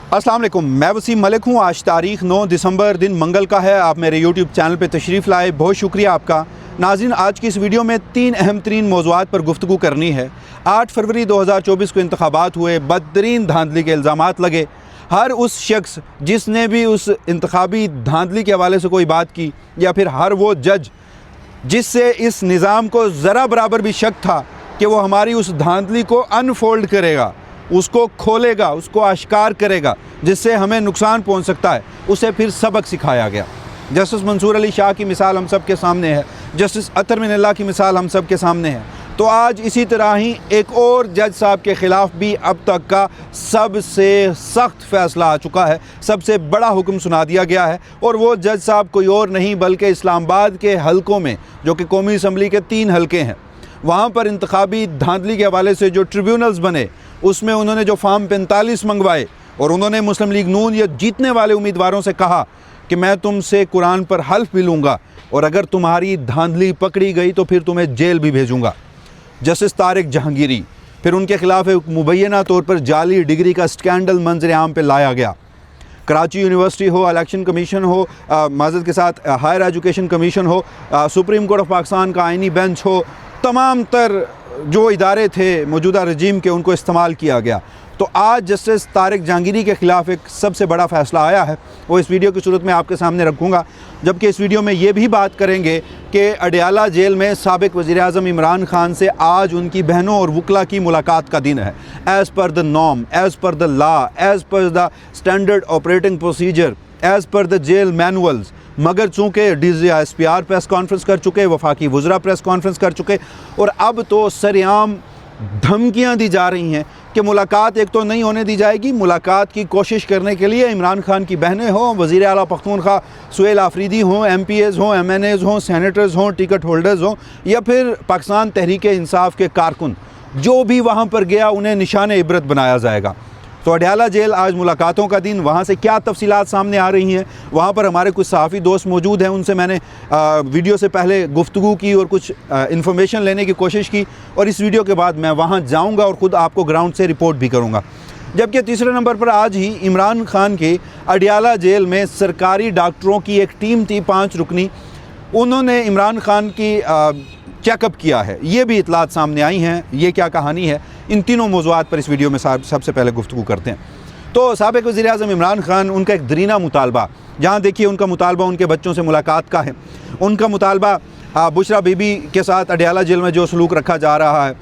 अस्सलाम वालेकुम, मैं वसीम मलिक हूँ। आज तारीख़ 9 दिसंबर दिन मंगल का है। आप मेरे यूट्यूब चैनल पे तशरीफ़ लाए, बहुत शुक्रिया आपका। नाज़रीन, आज की इस वीडियो में 3 अहम तरीन मौज़ूआत पर गुफ्तगू करनी है। 8 फरवरी 2024 को इंतखाबात हुए, बदतरीन धांधली के इल्ज़ामात लगे। हर उस शख्स जिसने भी उस इंतखाबी धांधली के हवाले से कोई बात की, या फिर हर वो जज जिससे इस निज़ाम को ज़रा बराबर भी शक था कि वो हमारी उस धांधली को अनफोल्ड करेगा, उसको खोलेगा, उसको आश्कार करेगा, जिससे हमें नुकसान पहुंच सकता है, उसे फिर सबक सिखाया गया। जस्टिस मंसूर अली शाह की मिसाल हम सब के सामने है, जस्टिस अतर मिनल्ला की मिसाल हम सब के सामने है। तो आज इसी तरह ही एक और जज साहब के ख़िलाफ़ भी अब तक का सबसे सख्त फ़ैसला आ चुका है, सबसे बड़ा हुक्म सुना दिया गया है। और वो जज साहब कोई और नहीं बल्कि इस्लामाबाद के हलकों में, जो कि कौमी असम्बली के 3 हलके हैं, वहाँ पर इंतखाबी धांधली के हवाले से जो ट्रिब्यूनल्स बने, उसमें उन्होंने जो फार्म 45 मंगवाए, और उन्होंने मुस्लिम लीग नून या जीतने वाले उम्मीदवारों से कहा कि मैं तुमसे कुरान पर हल्फ भी लूँगा, और अगर तुम्हारी धांधली पकड़ी गई तो फिर तुम्हें जेल भी भेजूँगा। जस्टिस तारिक जहांगीरी, फिर उनके ख़िलाफ़ एक मुबैना तौर पर जाली डिग्री का स्कैंडल मंजर आम पर लाया गया। कराची यूनिवर्सिटी हो, इलेक्शन कमीशन हो, माज़रत के साथ हायर एजुकेशन कमीशन हो, सुप्रीम कोर्ट ऑफ पाकिस्तान का आइनी बेंच हो, तमाम तर जो इदारे थे मौजूदा रजीम के, उनको इस्तेमाल किया गया। तो आज जस्टिस तारिक जहांगीरी के ख़िलाफ़ एक सबसे बड़ा फ़ैसला आया है, वो इस वीडियो की सूरत में आपके सामने रखूँगा। जबकि इस वीडियो में ये भी बात करेंगे कि अडयाला जेल में साबिक़ वज़ीर-ए-आज़म इमरान खान से आज उनकी बहनों और वकला की मुलाकात का दिन है। As per the norm, as per the law, as per the standard operating procedure, as per the jail manuals. मगर चूँकि DGSPR प्रेस कॉन्फ्रेंस कर चुके, वफाकी वज़रा प्रेस कॉन्फ्रेंस कर चुके, और अब तो सरेआम धमकियाँ दी जा रही हैं कि मुलाकात एक तो नहीं होने दी जाएगी। मुलाकात की कोशिश करने के लिए इमरान खान की बहनें हों, वज़ीर आला पख्तूनख्वा सुहेल आफरीदी हों, MPAs हों, MNAs हों, सेनेटर्स हों, टिकट होल्डर्स हों, या फिर पाकिस्तान तहरीक इंसाफ के कारकुन, जो भी वहाँ पर गया उन्हें निशान इबरत बनाया जाएगा। तो अडयाला जेल आज मुलाकातों का दिन, वहाँ से क्या तफसीलात सामने आ रही हैं, वहाँ पर हमारे कुछ सहाफ़ी दोस्त मौजूद हैं, उनसे मैंने वीडियो से पहले गुफ्तगू की और कुछ इन्फॉर्मेशन लेने की कोशिश की, और इस वीडियो के बाद मैं वहाँ जाऊँगा और ख़ुद आपको ग्राउंड से रिपोर्ट भी करूँगा। जबकि तीसरे नंबर पर आज ही इमरान खान के अडयाला जेल में सरकारी डॉक्टरों की एक टीम थी, 5 रुकनी, उन्होंने इमरान खान की चेकअप किया है। ये भी इतलात सामने आई हैं, ये क्या कहानी है, इन तीनों मौज़ूआत पर इस वीडियो में सबसे पहले गुफ्तगू करते हैं। तो साबिक़ वज़ीर-ए-आज़म इमरान खान, उनका एक दरीना मुतालबा, जहाँ देखिए उनका मुतालबा उनके बच्चों से मुलाकात का है, उनका मुतालबा बुशरा बीबी के साथ अडयाला जेल में जो सलूक रखा जा रहा है,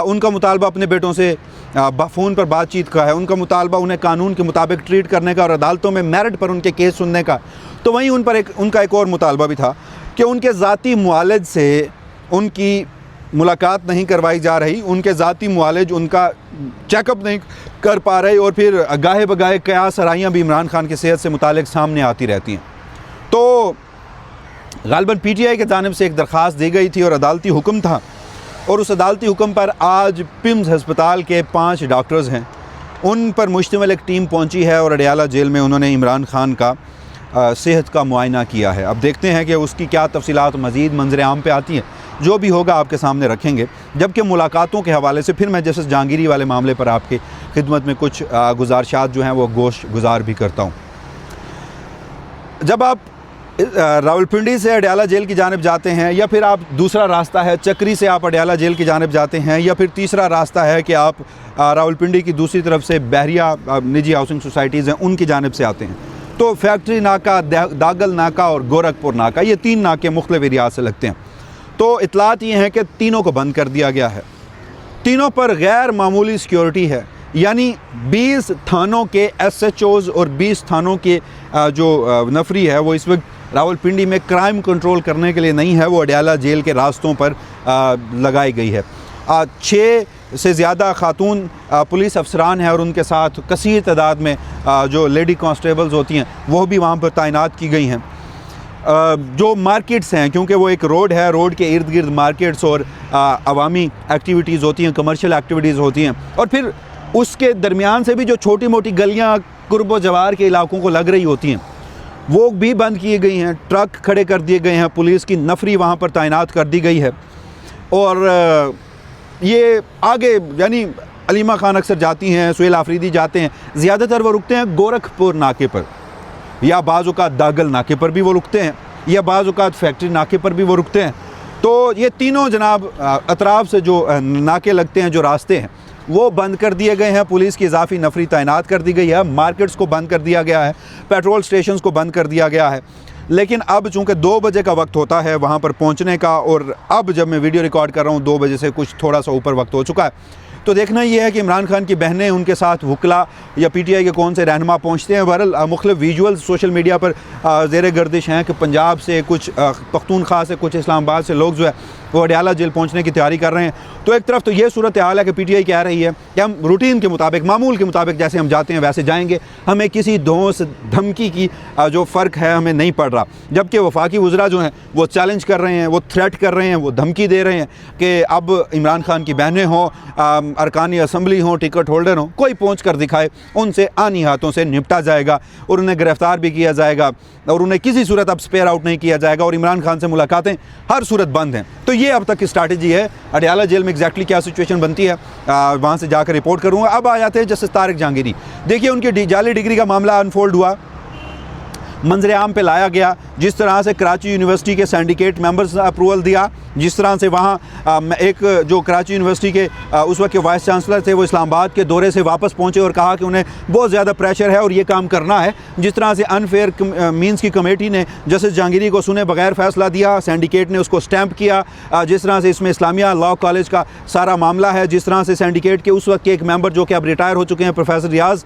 उनका मुतालबा अपने बेटों से फ़ोन पर बातचीत का है, उनका मुतालबा उन्हें कानून के मुताबिक ट्रीट करने का और अदालतों में मेरिट पर उनके केस सुनने का। तो वहीं उन पर उनका एक और मुतालबा भी था कि उनके ज़ाती मुआलिज से उनकी मुलाकात नहीं करवाई जा रही, उनके ज़ाती मुआलिज उनका चेकअप नहीं कर पा रहे, और फिर गाहे बगाहे कयास सराइयाँ भी इमरान खान की सेहत से मुतालिक सामने आती रहती हैं। तो ग़ालिबन PTI की जानिब से एक दरख्वास्त दी गई थी और अदालती हुक्म था, और उस अदालती हुक्म पर आज पिम्स हस्पताल के 5 डॉक्टर्स हैं, उन पर मुश्तमिल एक टीम पहुँची है, और अडयाला जेल में उन्होंने इमरान खान का सेहत का मुआयना किया है। अब देखते हैं कि उसकी क्या तफसीलात मज़ीद मंजर आम पे आती हैं, जो भी होगा आपके सामने रखेंगे। जबकि मुलाकातों के हवाले से फिर मैं जस्टिस जहांगीरी वाले मामले पर आपकी खिदमत में कुछ गुजारिशात जो हैं वो गोश गुजार भी करता हूँ। जब आप रावलपिंडी से अडयाला जेल की जानिब जाते हैं, या फिर आप दूसरा रास्ता है चक्री से आप अडयाला जेल की जानिब जाते हैं, या फिर तीसरा रास्ता है कि आप रावलपिंडी की दूसरी तरफ से बहरिया निजी हाउसिंग सोसाइटीज़ हैं उनकी जानिब से आते हैं, तो फैक्ट्री नाका, दागल नाका और गोरखपुर नाका, ये 3 नाके मुख्तलिफ एरिया से लगते हैं। तो इतलात ये हैं कि तीनों को बंद कर दिया गया है, तीनों पर गैर मामूली सिक्योरिटी है, यानी 20 थानों के SHOs और 20 थानों के जो नफरी है वो इस वक्त रावलपिंडी में क्राइम कंट्रोल करने के लिए नहीं है, वो अडयाला जेल के रास्तों पर लगाई गई है। 6 से ज़्यादा खातून पुलिस अफसरान हैं, और उनके साथ कसीर तादाद में जो लेडी कांस्टेबल्स होती हैं वो भी वहाँ पर तैनात की गई हैं। जो मार्केट्स हैं, क्योंकि वो एक रोड है, रोड के इर्द गिर्द मार्केट्स और अवामी एक्टिविटीज़ होती हैं, कमर्शियल एक्टिविटीज़ होती हैं, और फिर उसके दरमियान से भी जो छोटी मोटी गलियाँ कुर्ब जवार के इलाकों को लग रही होती हैं, वो भी बंद की गई हैं। ट्रक खड़े कर दिए गए हैं, पुलिस की नफरी वहाँ पर तैनात कर दी गई है, और ये आगे यानी अलीमा खान अक्सर जाती हैं, सुहेल आफरीदी जाते हैं, ज़्यादातर वो रुकते हैं गोरखपुर नाके पर, या बाज़ औक़ात दागल नाके पर भी वो रुकते हैं, या बाज़ औक़ात फैक्ट्री नाके पर भी वो रुकते हैं। तो ये तीनों जनाब अतराफ़ से जो नाके लगते हैं, जो रास्ते हैं, वो बंद कर दिए गए हैं। पुलिस की इजाफी नफरी तैनात कर दी गई है। मार्केट्स को बंद कर दिया गया है, पेट्रोल स्टेशंस को बंद कर दिया गया है। लेकिन अब चूँकि 2 बजे का वक्त होता है वहाँ पर पहुँचने का, और अब जब मैं वीडियो रिकॉर्ड कर रहा हूँ 2 बजे से कुछ थोड़ा सा ऊपर वक्त हो चुका है, तो देखना ये है कि इमरान खान की बहनें, उनके साथ वकला या PTI के कौन से रहनुमा पहुँचते हैं। बहरहाल मुख्तलिफ विजुअल्स सोशल मीडिया पर ज़ेर गर्दिश हैं कि पंजाब से कुछ, पख्तूनख्वा से कुछ, इस्लामाबाद से लोग जो है वो अडयाला जेल पहुंचने की तैयारी कर रहे हैं। तो एक तरफ तो ये सूरत हाल है कि PTI कह रही है कि हम रूटीन के मुताबिक, मामूल के मुताबिक जैसे हम जाते हैं वैसे जाएंगे, हमें किसी धौंस धमकी की जो फ़र्क है हमें नहीं पड़ रहा। जबकि वफाकी वज़रा जो हैं वो चैलेंज कर रहे हैं, वो थ्रेट कर रहे हैं, वो धमकी दे रहे हैं कि अब इमरान खान की बहनें हों, अरकानी असम्बली हों, टिकट होल्डर हों, कोई पहुँच कर दिखाए, उनसे आनी हाथों से निपटा जाएगा और उन्हें गिरफ़्तार भी किया जाएगा और उन्हें किसी सूरत अब स्पेयर आउट नहीं किया जाएगा और इमरान खान से मुलाकातें हर सूरत बंद हैं। तो ये अब तक की स्ट्रैटेजी है। अडयाला जेल में एग्जैक्टली क्या सिचुएशन बनती है वहाँ से जाकर रिपोर्ट करूँगा। अब आ जाते हैं जस्टिस तारिक जहांगीरी। देखिए उनकी जाली डिग्री का मामला अनफोल्ड हुआ, मंजर आम पे लाया गया। जिस तरह से कराची यूनिवर्सिटी के सिंडिकेट मेंबर्स अप्रूवल दिया, जिस तरह से वहाँ एक जो कराची यूनिवर्सिटी के उस वक्त के वाइस चांसलर थे वो इस्लामाबाद के दौरे से वापस पहुँचे और कहा कि उन्हें बहुत ज़्यादा प्रेशर है और ये काम करना है। जिस तरह से अनफेयर मीन्स की कमेटी ने जस्टिस जहांगीरी को सुने बगैर फ़ैसला दिया, सिंडिकेट ने उसको स्टैंप किया। जिस तरह से इसमें इस्लामिया लॉ कॉलेज का सारा मामला है, जिस तरह से सिंडिकेट के उस वक्त के एक मेंबर जो कि अब रिटायर हो चुके हैं, प्रोफेसर रियाज,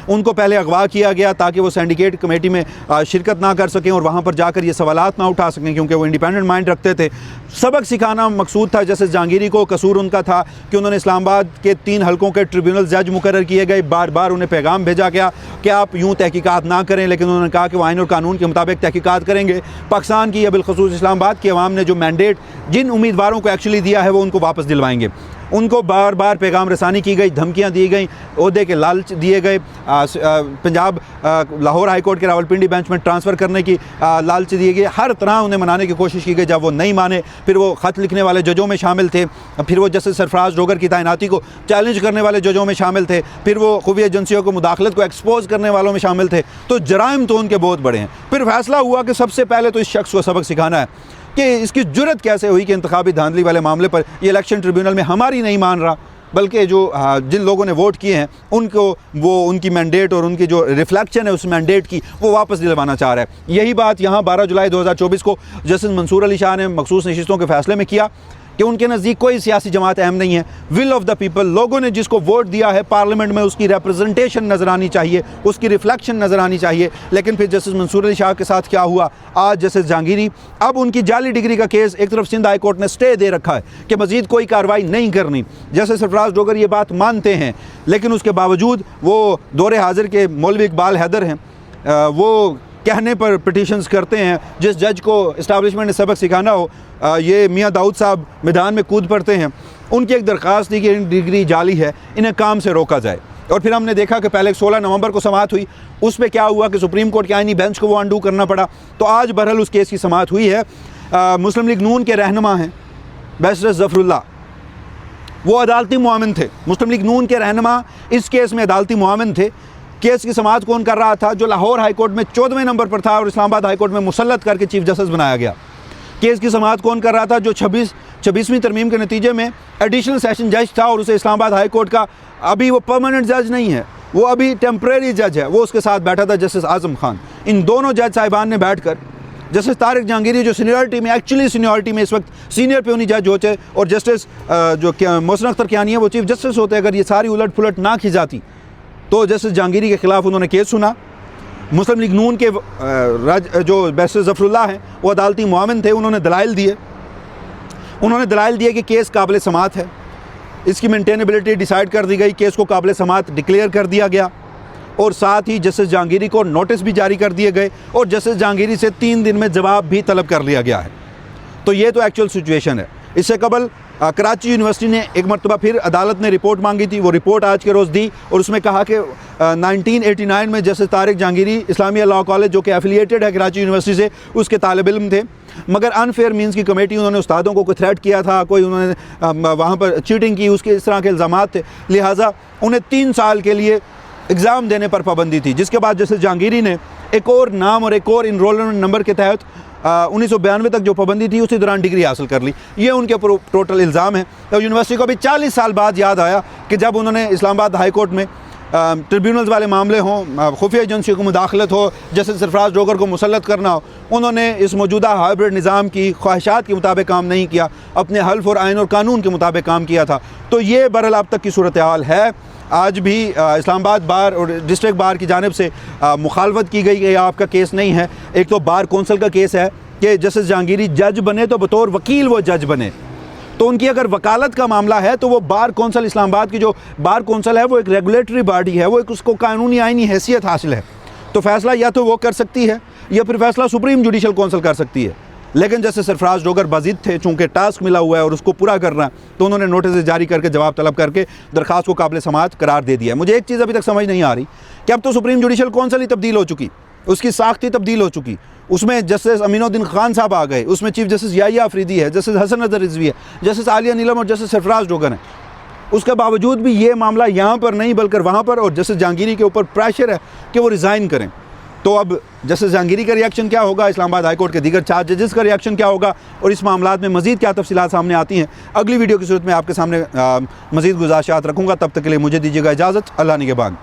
उनको पहले अगवा किया गया ताकि वो सिंडिकेट कमेटी में शिरकत ना कर सकें और वहाँ पर जाकर ये सवालात ना उठा सकें, क्योंकि वो इंडिपेंडेंट माइंड रखते थे। सबक सिखाना मकसूद था जस्टिस जहांगीरी को। कसूर उनका था कि उन्होंने इस्लामाबाद के 3 हलकों के ट्रिब्यूनल जज मुकर्रर किए गए। बार बार उन्हें पैगाम भेजा गया कि आप यूँ तहकीकात ना करें, लेकिन उन्होंने कहा कि वो आइन और कानून के मुताबिक तहकीकात करेंगे। पाकिस्तान की या बिलखसूस इस्लामाबाद की अवाम ने जो मैंडेट जिन उम्मीदवारों को एक्चुअली दिया है वो उनको वापस दिलवाएंगे। उनको बार बार पैगाम रसानी की गई, धमकियां दी गई, ओहदे के लालच दिए गए, पंजाब लाहौर हाई कोर्ट के रावलपिंडी बेंच में ट्रांसफ़र करने की लालच दिए गए। हर तरह उन्हें मनाने की कोशिश की गई। जब वो नहीं माने फिर वो ख़त लिखने वाले जजों में शामिल थे, फिर वो जस्टिस सरफराज डोगर की तैनाती को चैलेंज करने वाले जजों में शामिल थे, फिर वो खुफिया एजेंसियों को मुदाखलत को एक्सपोज करने वालों में शामिल थे। तो जराइम तो उनके बहुत बड़े हैं। फिर फैसला हुआ कि सबसे पहले तो इस शख्स को सबक सिखाना है कि इसकी जुर्रत कैसे हुई कि इंतखाबी धांधली वाले मामले पर ये इलेक्शन ट्रिब्यूनल में हमारी नहीं मान रहा, बल्कि जो जिन लोगों ने वोट किए हैं उनको वो उनकी मैंडेट और उनकी जो रिफ्लेक्शन है उस मैंडेट की वो वापस दिलवाना चाह रहा है। यही बात यहाँ 12 जुलाई 2024 को जस्टिस मंसूर अली शाह ने मखसूस नशिस्तों के फैसले में किया कि उनके नज़दीक कोई सियासी जमात अहम नहीं है। विल ऑफ द पीपल, लोगों ने जिसको वोट दिया है पार्लियामेंट में उसकी रिप्रेजेंटेशन नज़र आनी चाहिए, उसकी रिफ्लेक्शन नज़र आनी चाहिए। लेकिन फिर जस्टिस मंसूर अली शाह के साथ क्या हुआ, आज जस्टिस जहांगीरी, अब उनकी जाली डिग्री का केस, एक तरफ सिंध हाई कोर्ट ने स्टे दे रखा है कि मज़ीद कोई कार्रवाई नहीं करनी। जस्टिस सरफराज डोगर ये बात मानते हैं, लेकिन उसके बावजूद वो दौरे हाजिर के मौलवी इकबाल हैदर हैं, वो कहने पर पिटिशंस करते हैं जिस जज को इस्टेब्लिशमेंट ने सबक सिखाना हो, ये मियाँ दाऊद साहब मैदान में कूद पड़ते हैं। उनकी एक दरख्वास्त थी कि इन डिग्री जाली है, इन्हें काम से रोका जाए। और फिर हमने देखा कि पहले 16 नवंबर को समाअत हुई, उस पर क्या हुआ कि सुप्रीम कोर्ट के आईनी बेंच को वो अंडू करना पड़ा। तो आज बहरहाल उस केस की समाअत हुई है। मुस्लिम लीग नून के रहनुमा हैं बैरिस्टर ज़फ़रुल्लाह, वो अदालती मुआमिन थे। मुस्लिम लीग नून के रहनुमा इस केस में अदालती मुआमिन थे। केस की समाअत कौन कर रहा था? जो लाहौर हाई कोर्ट में 14वें नंबर पर था और इस्लामाबाद हाई कोर्ट में मुसल्लत करके चीफ जस्टिस बनाया गया। केस की समाअत कौन कर रहा था? जो 26वीं तरमीम के नतीजे में एडिशनल सेशन जज था और उसे इस्लामाबाद हाई कोर्ट का, अभी वो परमानेंट जज नहीं है, वो अभी टेम्परेरी जज है, वो उसके साथ बैठा था जस्टिस आज़म खान। इन दोनों जज साहिबान ने बैठकर जस्टिस तारिक जहांगीरी जो सीनियरिटी में, एक्चुअली सीनियरिटी में इस वक्त सीनियर प्यूनी जज होते और जस्टिस जो मोहसिन अख्तर कियानी है वो चीफ जस्टिस होते, अगर ये सारी उलट पुलट ना की जाती तो जस्टिस जहांगीरी के ख़िलाफ़ उन्होंने केस सुना। मुस्लिम लीग नून के जो बैरिस्टर ज़फ़रुल्लाह हैं वो अदालती मुआमिन थे, उन्होंने दलाइल दिए कि केस काबिल समाअत है, इसकी मेंटेनेबिलिटी डिसाइड कर दी गई, केस को काबिल समाअत डिक्लेयर कर दिया गया और साथ ही जस्टिस जहांगीरी को नोटिस भी जारी कर दिए गए और जस्टिस जहांगीरी से 3 दिन में जवाब भी तलब कर लिया गया है। तो ये तो एक्चुअल सिचुएशन है। इससे कबल कराची यूनिवर्सिटी ने एक मरतबा फिर अदालत ने रिपोर्ट मांगी थी, वो रिपोर्ट आज के रोज़ दी और उसमें कहा कि 1989 में जैसे तारिक जहांगीरी इस्लामिया लॉ कॉलेज जो कि एफिलिएटेड है कराची यूनिवर्सिटी से, उसके तालिब इल्म थे, मगर अनफेयर मीन्स की कमेटी, उन्होंने उस्तादों को कोई थ्रेट किया था, कोई उन्होंने वहाँ पर चीटिंग की, उसके इस तरह के इल्ज़ामात थे, लिहाजा उन्हें 3 साल के लिए एग्ज़ाम देने पर पाबंदी थी। जिसके बाद जैसे जहांगीरी ने एक और नाम और एक और इनरोलमेंट नंबर के तहत 1992 तक जो पाबंदी थी उसी दौरान डिग्री हासिल कर ली। ये उनके ऊपर टोटल इल्ज़ाम है। तो यूनिवर्सिटी को अभी 40 साल बाद याद आया कि जब उन्होंने इस्लामाबाद हाई कोर्ट में ट्रिब्यूनल्स वाले मामले हों, खुफिया एजेंसी को मुदाखलत हो, जैसे सरफराज डोगर को मुसल्लत करना हो, उन्होंने इस मौजूदा हाइब्रिड निज़ाम की ख्वाहिशात के मुताबिक काम नहीं किया, अपने हल्फ और आइन और कानून के मुताबिक काम किया था। तो ये बहरहाल अब तक की सूरत हाल है। आज भी इस्लामाबाद बार और डिस्ट्रिक्ट बार की जानिब से मुखालफत की गई कि आपका केस नहीं है। एक तो बार कौंसल का केस है कि जस्टिस जहांगीरी जज बने तो बतौर वकील वो जज बने, तो उनकी अगर वकालत का मामला है तो वो बार कौंसल, इस्लामाबाद की जो बार कौंसल है वो एक रेगुलेटरी बॉडी है, वो एक उसको कानूनी आइनी हैसियत हासिल है। तो फैसला या तो वो कर सकती है या फिर फैसला सुप्रीम जुडिशल कौंसल कर सकती है। लेकिन जैसे सरफराज डोगर बाजिद थे, चूँकि टास्क मिला हुआ है और उसको पूरा करना है, तो उन्होंने नोटिस जारी करके जवाब तलब करके दरख्वास्त को काबिल समाअत करार दे दिया है। मुझे एक चीज़ अभी तक समझ नहीं आ रही कि अब तो सुप्रीम जुडिशल कौंसल ही तब्दील हो चुकी, उसकी साख्त ही तब्दील हो चुकी, उसमें जस्टिस अमीनुद्दीन खान साहब आ गए, उसमें चीफ जस्टिस याहिया अफरीदी है, जस्टिस हसन नज़र रिजवी है, जस्टिस आलिया नीलम और जस्टिस सरफराज डोगर है। उसके बावजूद भी ये मामला यहाँ पर नहीं बल्कि वहाँ पर, और जस्टिस जहांगीरी के ऊपर प्रेशर है कि वो रिज़ाइन करें। तो अब जस्टिस जहांगीरी का रिएक्शन क्या होगा, इस्लामाबाद हाई कोर्ट के दीगर 4 जजेस का रिएक्शन क्या होगा, और इस मामलात में मज़ीद क्या तफसीलात सामने आती हैं, अगली वीडियो की सूरत में आपके सामने मज़ीद गुज़ारिशात रखूँगा। तब तक के लिए मुझे दीजिएगा इजाज़त। अल्लाह निगहबान।